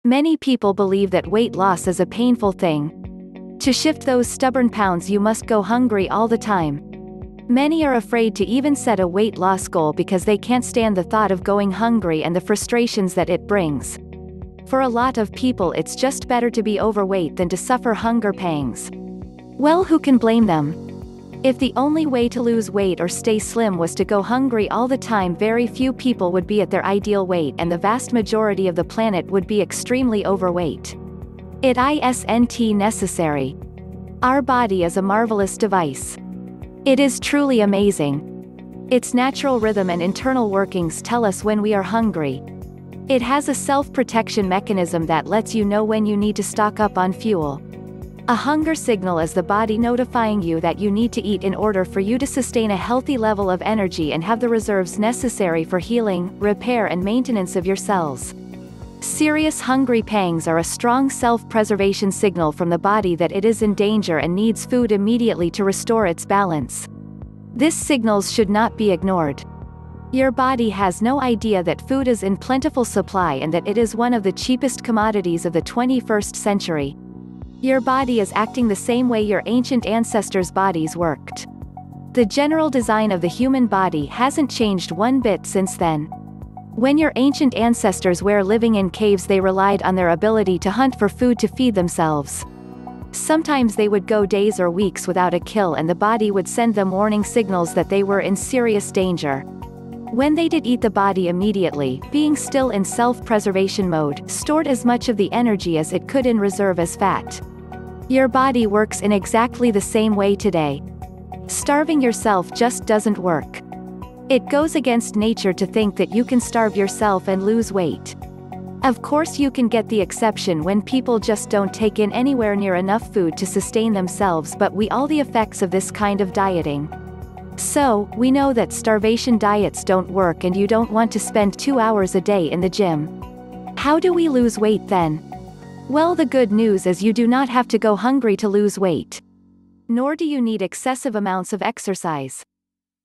Many people believe that weight loss is a painful thing. To shift those stubborn pounds you must go hungry all the time. Many are afraid to even set a weight loss goal because they can't stand the thought of going hungry and the frustrations that it brings. For a lot of people it's just better to be overweight than to suffer hunger pangs. Well, who can blame them? If the only way to lose weight or stay slim was to go hungry all the time, very few people would be at their ideal weight and the vast majority of the planet would be extremely overweight. It isn't necessary. Our body is a marvelous device. It is truly amazing. Its natural rhythm and internal workings tell us when we are hungry. It has a self-protection mechanism that lets you know when you need to stock up on fuel. A hunger signal is the body notifying you that you need to eat in order for you to sustain a healthy level of energy and have the reserves necessary for healing, repair and maintenance of your cells. Serious hungry pangs are a strong self-preservation signal from the body that it is in danger and needs food immediately to restore its balance. These signals should not be ignored. Your body has no idea that food is in plentiful supply and that it is one of the cheapest commodities of the 21st century. Your body is acting the same way your ancient ancestors' bodies worked. The general design of the human body hasn't changed one bit since then. When your ancient ancestors were living in caves, they relied on their ability to hunt for food to feed themselves. Sometimes they would go days or weeks without a kill and the body would send them warning signals that they were in serious danger. When they did eat, the body immediately, being still in self-preservation mode, stored as much of the energy as it could in reserve as fat. Your body works in exactly the same way today. Starving yourself just doesn't work. It goes against nature to think that you can starve yourself and lose weight. Of course you can get the exception when people just don't take in anywhere near enough food to sustain themselves, but we all the effects of this kind of dieting. So, we know that starvation diets don't work and you don't want to spend 2 hours a day in the gym. How do we lose weight then? Well, the good news is you do not have to go hungry to lose weight. Nor do you need excessive amounts of exercise.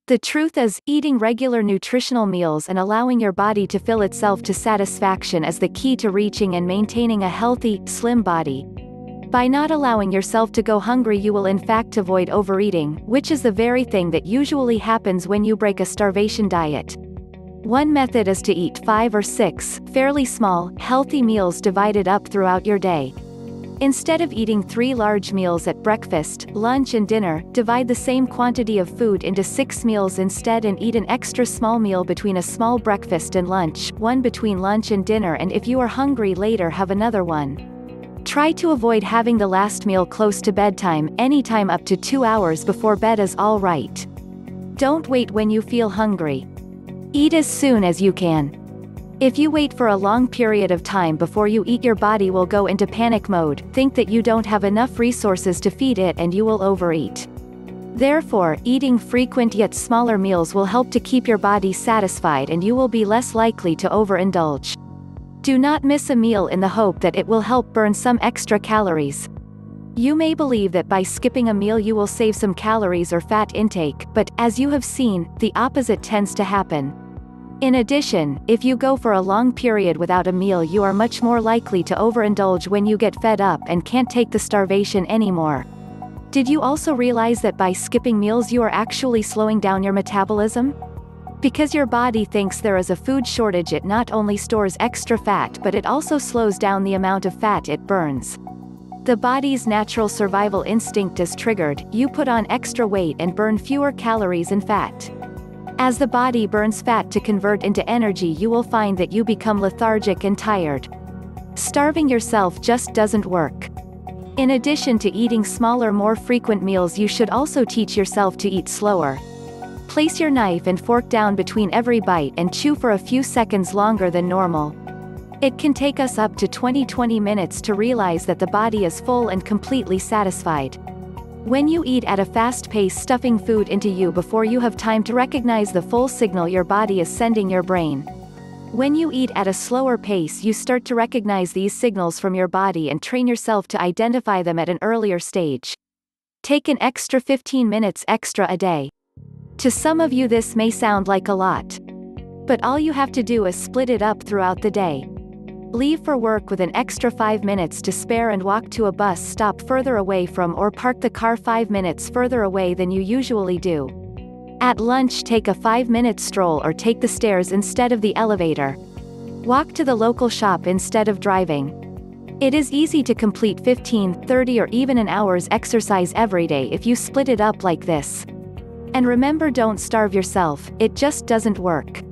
The truth is, eating regular nutritional meals and allowing your body to fill itself to satisfaction is the key to reaching and maintaining a healthy, slim body. By not allowing yourself to go hungry, you will in fact avoid overeating, which is the very thing that usually happens when you break a starvation diet. One method is to eat 5 or 6, fairly small, healthy meals divided up throughout your day. Instead of eating 3 large meals at breakfast, lunch and dinner, divide the same quantity of food into 6 meals instead and eat an extra small meal between a small breakfast and lunch, one between lunch and dinner, and if you are hungry later, have another one. Try to avoid having the last meal close to bedtime. Anytime up to 2 hours before bed is all right. Don't wait when you feel hungry. Eat as soon as you can. If you wait for a long period of time before you eat, your body will go into panic mode, think that you don't have enough resources to feed it, and you will overeat. Therefore, eating frequent yet smaller meals will help to keep your body satisfied and you will be less likely to overindulge. Do not miss a meal in the hope that it will help burn some extra calories. You may believe that by skipping a meal you will save some calories or fat intake, but, as you have seen, the opposite tends to happen. In addition, if you go for a long period without a meal, you are much more likely to overindulge when you get fed up and can't take the starvation anymore. Did you also realize that by skipping meals you are actually slowing down your metabolism? Because your body thinks there is a food shortage, it not only stores extra fat but it also slows down the amount of fat it burns. The body's natural survival instinct is triggered, you put on extra weight and burn fewer calories and fat. As the body burns fat to convert into energy, you will find that you become lethargic and tired. Starving yourself just doesn't work. In addition to eating smaller, more frequent meals, you should also teach yourself to eat slower. Place your knife and fork down between every bite and chew for a few seconds longer than normal. It can take us up to 20 minutes to realize that the body is full and completely satisfied. When you eat at a fast pace, stuffing food into you before you have time to recognize the full signal your body is sending your brain. When you eat at a slower pace, you start to recognize these signals from your body and train yourself to identify them at an earlier stage. Take an extra 15 minutes extra a day. To some of you this may sound like a lot. But all you have to do is split it up throughout the day. Leave for work with an extra 5 minutes to spare and walk to a bus stop further away from, or park the car 5 minutes further away than you usually do. At lunch, take a 5-minute stroll or take the stairs instead of the elevator. Walk to the local shop instead of driving. It is easy to complete 15, 30 or even an hour's exercise every day if you split it up like this. And remember, don't starve yourself, it just doesn't work.